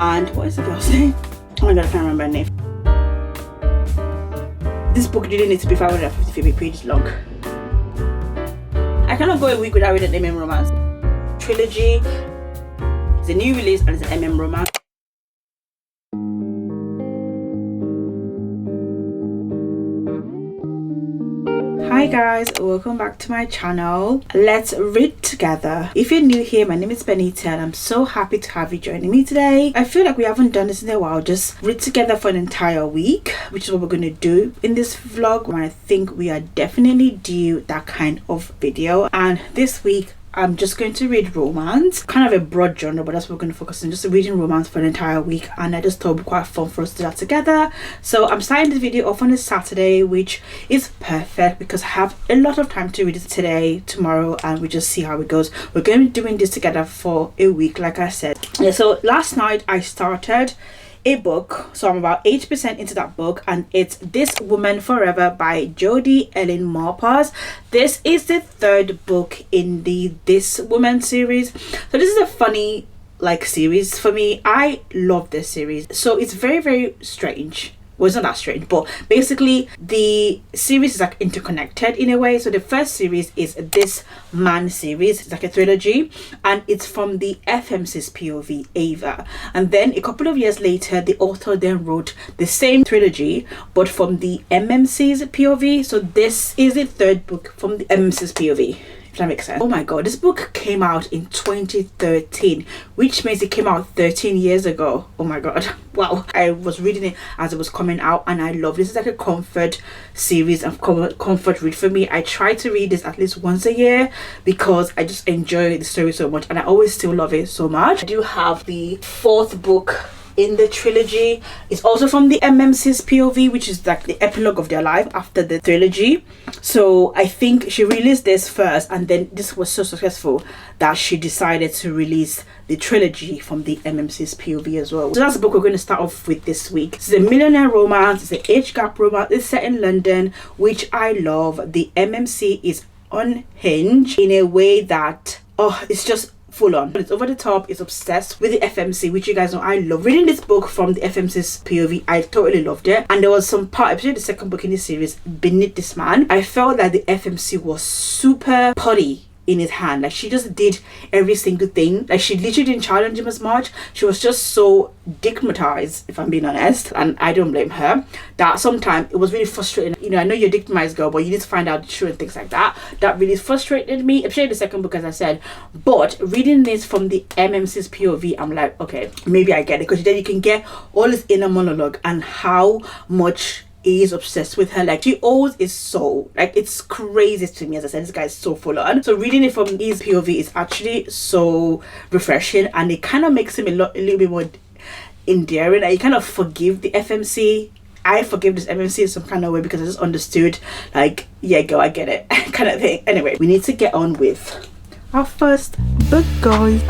And what is the girl's name? Oh my god, I can't remember her name. This book didn't need to be 550 pages long. I cannot go a week without reading an MM romance. Trilogy. It's a new release and it's an MM romance. Hi guys, welcome back to my channel. Let's read together. If you're new here, my name is Benita and I'm so happy to have you joining me today. I feel like we haven't done this in a while. Just read together for an entire week, which is what we're going to do in this vlog. And I think we are definitely due that kind of video. And this week I'm just going to read romance, kind of a broad genre, but that's what we're going to focus on, just reading romance for an entire week. And I just thought it would be quite fun for us to do that together. So I'm starting this video off on a Saturday, which is perfect because I have a lot of time to read it today, tomorrow, and we just see how it goes. We're going to be doing this together for a week, like I said. Yeah, so last night I started a book, so I'm about 80% into that book, and it's This Woman Forever by Jodi Ellen Marpers. This is the third book in the This Woman series. So this is a funny series for me. I love this series. So it's very strange. Well, it's not that strange, but basically the series is interconnected in a way. So the first series is This Man series. It's a trilogy, and it's from the FMC's POV, Ava. And then a couple of years later, the author then wrote the same trilogy, but from the MMC's POV. So this is the third book from the MMC's POV. That makes sense. Oh my god, this book came out in 2013, which means it came out 13 years ago. Oh my god, wow. I was reading it as it was coming out, and I love this. Is like a comfort series and comfort read for me. I try to read this at least once a year because I just enjoy the story so much, and I always still love it so much. I do have the fourth book in the trilogy. It's also from the MMC's POV, which is like the epilogue of their life after the trilogy. So I think she released this first, and then this was so successful that she decided to release the trilogy from the MMC's POV as well. So that's the book we're going to start off with this week. It's a millionaire romance. It's an age gap romance. It's set in London, which I love. The MMC is unhinged in a way that, oh, it's just full on. It's over the top. It's obsessed with the FMC, which you guys know I love. Reading this book from the FMC's POV, I totally loved it. And there was some part, especially the second book in this series, Beneath This Man, I felt that the FMC was super potty in his hand. Like, she just did every single thing. Like, she literally didn't challenge him as much. She was just so digmatized, if I'm being honest, and I don't blame her, that sometimes it was really frustrating. You know, I know you're a digmatized girl, but you need to find out the truth and things like that. That really frustrated me, especially the second book, as I said. But reading this from the MMC's POV, I'm like, okay, maybe I get it, because then you can get all this inner monologue and how much he is obsessed with her. Like, she always is so, like, it's crazy to me. As I said, this guy is so full on. So reading it from his POV is actually so refreshing, and it kind of makes him a little bit more endearing. Like, you kind of forgive the FMC. I forgive this MMC in some kind of way because I just understood, like, yeah, girl, I get it kind of thing. Anyway, we need to get on with our first book, guys.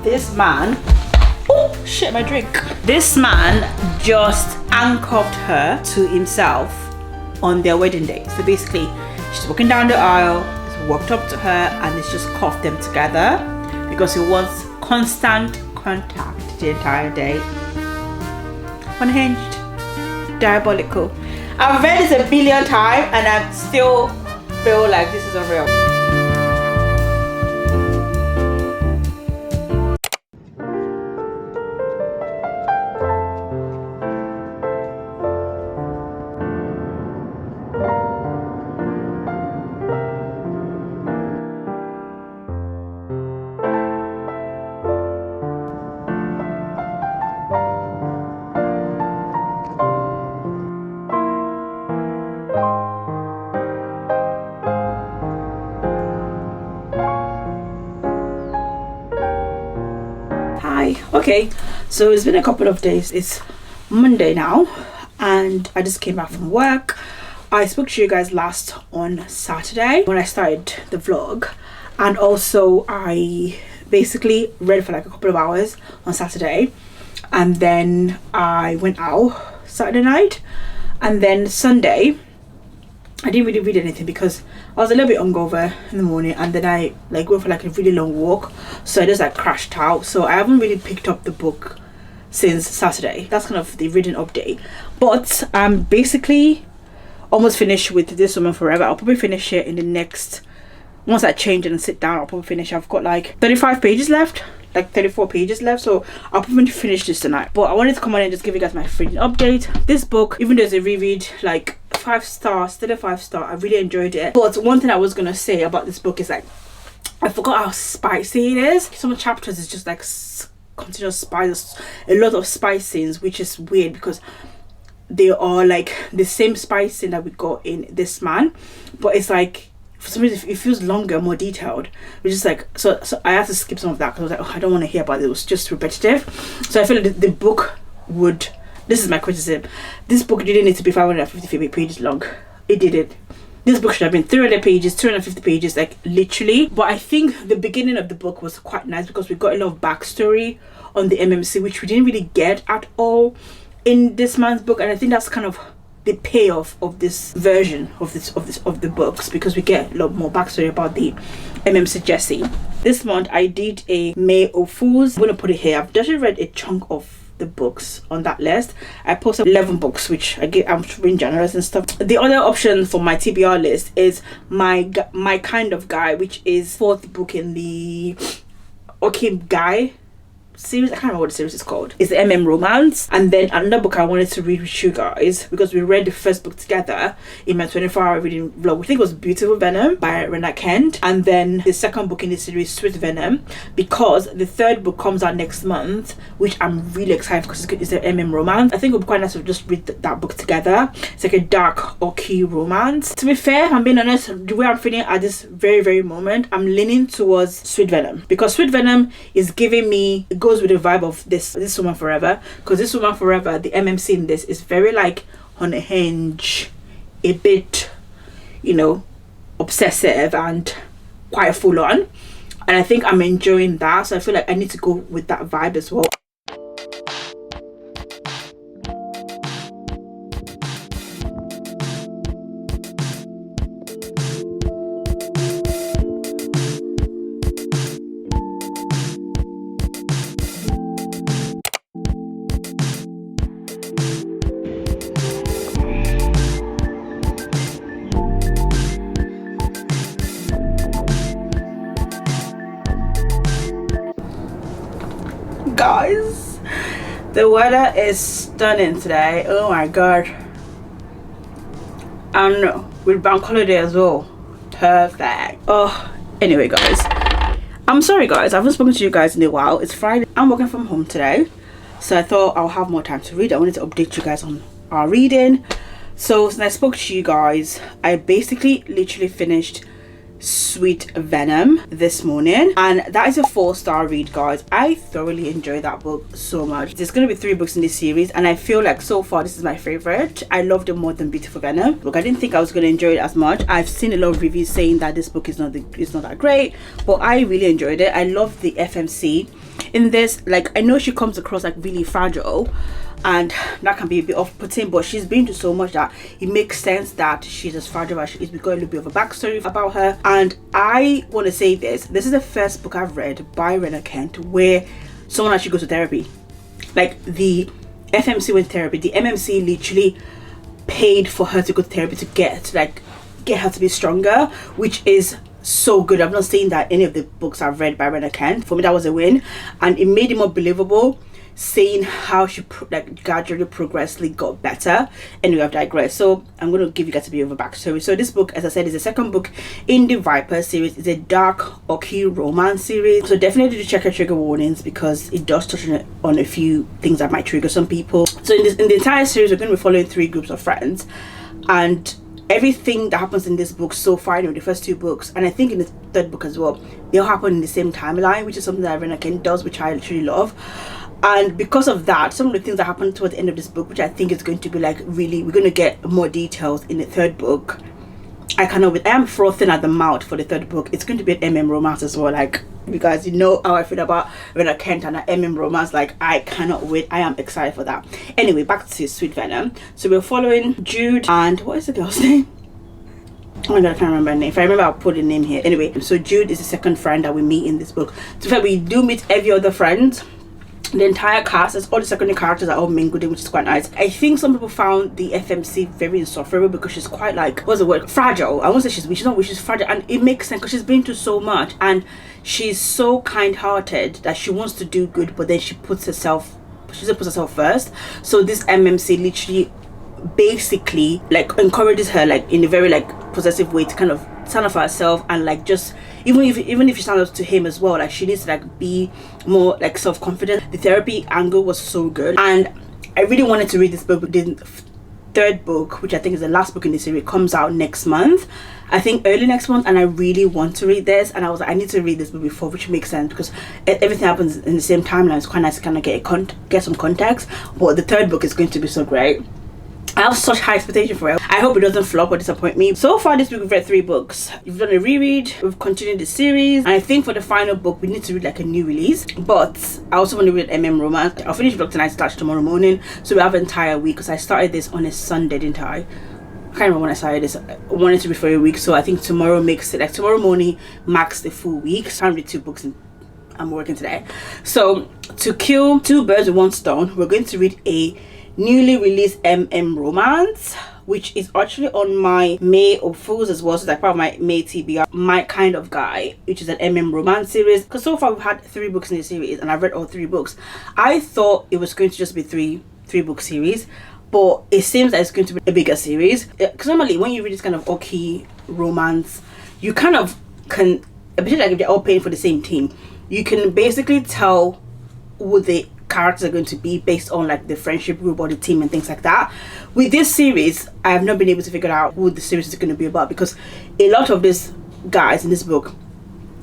This man, oh shit, my drink. This man just handcuffed her to himself on their wedding day. So basically, she's walking down the aisle, he's walked up to her, and he's just cuffed them together because he wants constant contact the entire day. Unhinged, diabolical. I've read this a billion times and I still feel like this is unreal. Okay, so it's been a couple of days. It's Monday now, and I just came back from work. I spoke to you guys last on Saturday when I started the vlog, and also I basically read for like a couple of hours on Saturday, and then I went out Saturday night, and then Sunday I didn't really read anything because I was a little bit hungover in the morning, and then I like went for like a really long walk, so I just like crashed out. So I haven't really picked up the book since Saturday. That's kind of the reading update, but I'm basically almost finished with This Woman Forever. I'll probably finish it in the next, once I change and sit down, I'll probably finish. I've got like 35 pages left, like 34 pages left, so I'll probably finish this tonight. But I wanted to come on and just give you guys my reading update. This book, even though it's a reread, like 5 stars, still a 5-star. I really enjoyed it. But one thing I was gonna say about this book is like, I forgot how spicy it is. Some chapters is just like continuous spice, a lot of spice scenes, which is weird because they are like the same spice scene that we got in This Man, but it's like for some reason it feels longer, more detailed, which is like so I had to skip some of that because I was like, oh, I don't want to hear about it. It was just repetitive. So I feel like the book would, this is my criticism, this book didn't need to be 550 pages long. It didn't. This book should have been 300 pages, 250 pages, like literally. But I think the beginning of the book was quite nice because we got a lot of backstory on the MMC, which we didn't really get at all in This Man's book. And I think that's kind of the payoff of this version of the books, because we get a lot more backstory about the MMC Jesse. This month I did a May of Fools. I'm gonna put it here. I've just read a chunk of the books on that list. I posted 11 books, which I'm being generous and stuff. The other option for my TBR list is my Kind of Guy, which is 4th book in the Okay Guy series. I can't remember what the series is called. It's the MM romance. And then another book I wanted to read with you guys, because we read the first book together in my 24-hour reading vlog. I think it was Beautiful Venom by Rena Kent, and then the second book in the series, Sweet Venom, because the third book comes out next month, which I'm really excited because it's an MM romance. I think it would be quite nice to just read that book together. It's like a dark, orky romance. To be fair, if I'm being honest, the way I'm feeling at this very moment, I'm leaning towards Sweet Venom, because Sweet Venom is giving me, it goes with the vibe of this Woman Forever, because This Woman Forever, the MMC in this is very like on a hinge, a bit, you know, obsessive and quite full on, and I think I'm enjoying that. So I feel like I need to go with that vibe as well. Guys, the weather is stunning today. Oh my god. And with bank holiday as well, perfect. Oh, anyway guys, I'm sorry guys, I haven't spoken to you guys in a while. It's Friday. I'm working from home today, so I thought I'll have more time to read. I wanted to update you guys on our reading. So since I spoke to you guys, I basically literally finished Sweet Venom this morning, and that is a 4-star read, guys. I thoroughly enjoyed that book so much. There's going to be 3 books in this series, and I feel like so far this is my favorite. I loved it more than Beautiful Venom. Look, I didn't think I was going to enjoy it as much. I've seen a lot of reviews saying that this book is not that great, but I really enjoyed it. I love the FMC in this. Like, I know she comes across like really fragile, and that can be a bit off-putting, but she's been through so much that it makes sense that she's as fragile as she is. We've got a little bit of a backstory about her. And I want to say this is the first book I've read by Rena Kent where someone actually goes to therapy. Like, the FMC went to therapy, the MMC literally paid for her to go to therapy to get her to be stronger, which is so good. I've not seen that in any of the books I've read by Rena Kent. For me, that was a win, and it made it more believable, seeing how she gradually progressively got better. Anyway, I've digressed. So I'm going to give you guys a bit of a backstory. So this book, as I said, is the second book in the Viper series. It's a dark, orky romance series, so definitely do check your trigger warnings, because it does touch on a few things that might trigger some people. So in the entire series, we're going to be following 3 groups of friends, and everything that happens in this book so far, the first 2 books, and I think in the third book as well, they all happen in the same timeline, which is something that Rena Kent does, which I literally love. And because of that, some of the things that happened towards the end of this book, which I think is going to be like really, we're going to get more details in the third book. I cannot wait. I am frothing at the mouth for the third book. It's going to be an MM romance as well. Like, you guys, you know how I feel about Rena Kent and an MM romance. Like, I cannot wait. I am excited for that. Anyway, back to Sweet Venom. So we're following Jude and what is the girl's name? Oh my god, I can't remember her name. If I remember, I'll put the name here. Anyway, so Jude is the second friend that we meet in this book. So we do meet every other friend. The entire cast, as all the secondary characters are all mingled in, which is quite nice. I think some people found the FMC very insufferable because she's quite like, what's the word, fragile. I won't say she's weak, she's not weak, she's fragile, and it makes sense because she's been through so much, and she's so kind-hearted that she wants to do good, but then she doesn't put herself first. So this MMC literally basically like encourages her like in a very like possessive way to kind of stand up for herself, and like just even if she stands up to him as well, like she needs to like be more like self-confident. The therapy angle was so good, and I really wanted to read this book. But the third book, which I think is the last book in the series, comes out next month, I think early next month, and I really want to read this, and I was like, I need to read this book before, which makes sense because everything happens in the same timeline. It's quite nice to kind of get some context, but the third book is going to be so great. I have such high expectation for it. I hope it doesn't flop or disappoint me. So far this week we've read 3 books. We've done a reread, we've continued the series, and I think for the final book we need to read like a new release. But I also want to read MM romance. I'll finish the book tonight, start tomorrow morning, so we have an entire week because I started this on a Sunday, didn't I? I can't remember when I started this. I wanted to be for a week, so I think tomorrow makes it like tomorrow morning marks the full week. So I read 2 books and I'm working today. So to kill 2 birds with 1 stone, we're going to read a newly released MM romance, which is actually on my May of Fools as well, so like part of my May TBR, My Kind of Guy, which is an MM romance series. Because so far we've had 3 books in the series and I've read all 3 books. I thought it was going to just be three book series, but it seems that it's going to be a bigger series. Because normally when you read this kind of oki romance, you kind of can, especially like if they're all paying for the same team, you can basically tell who the characters are going to be based on like the friendship group or the team and things like that. With this series, I have not been able to figure out who the series is going to be about, because a lot of these guys in this book,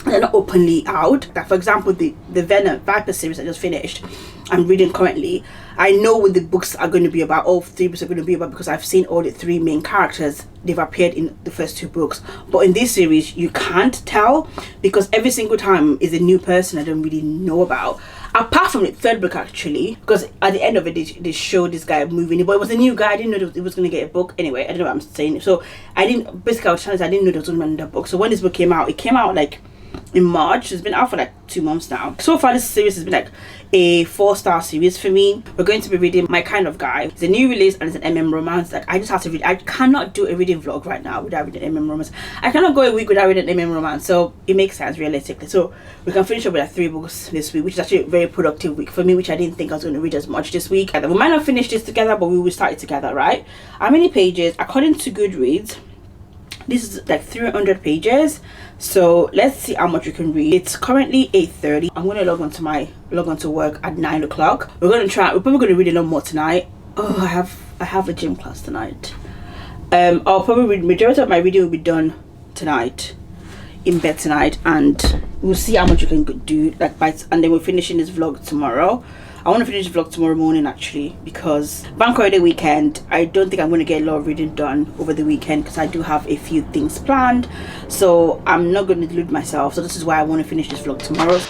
they're not openly out. Like for example, the Venom Viper series I just finished, I'm reading currently, I know what the books are going to be about, all 3 books are going to be about, because I've seen all the 3 main characters. They've appeared in the first 2 books, but in this series you can't tell because every single time is a new person I don't really know about, apart from the 3rd book actually, because at the end of it they showed this guy moving, but it was a new guy. I didn't know it was going to get a book. Anyway, I don't know what I'm saying. So I didn't, basically I was trying to say I didn't know there was going to be another book. So when this book came out, it came out like in March. It's been out for like 2 months now. So far this series has been like a 4-star series for me. We're going to be reading My Kind of Guy. It's a new release and it's an MM romance. Like I just have to read. I cannot do a reading vlog right now without reading MM romance. I cannot go a week without reading MM romance, so it makes sense realistically. So we can finish up with like 3 books this week, which is actually a very productive week for me, which I didn't think I was going to read as much this week. We might not finish this together, but we will start it together, right? How many pages? According to Goodreads, this is like 300 pages. So let's see how much we can read. It's currently 8:30. I'm going to log on to work at 9 o'clock. We're probably going to read a lot more tonight. Oh, I have a gym class tonight. I'll probably read, majority of my reading will be done tonight in bed tonight, and we'll see how much we can do like and then we're finishing this vlog tomorrow. I want to finish the vlog tomorrow morning actually, because bank holiday weekend, I don't think I'm going to get a lot of reading done over the weekend because I do have a few things planned, so I'm not going to delude myself. So this is why I want to finish this vlog tomorrow.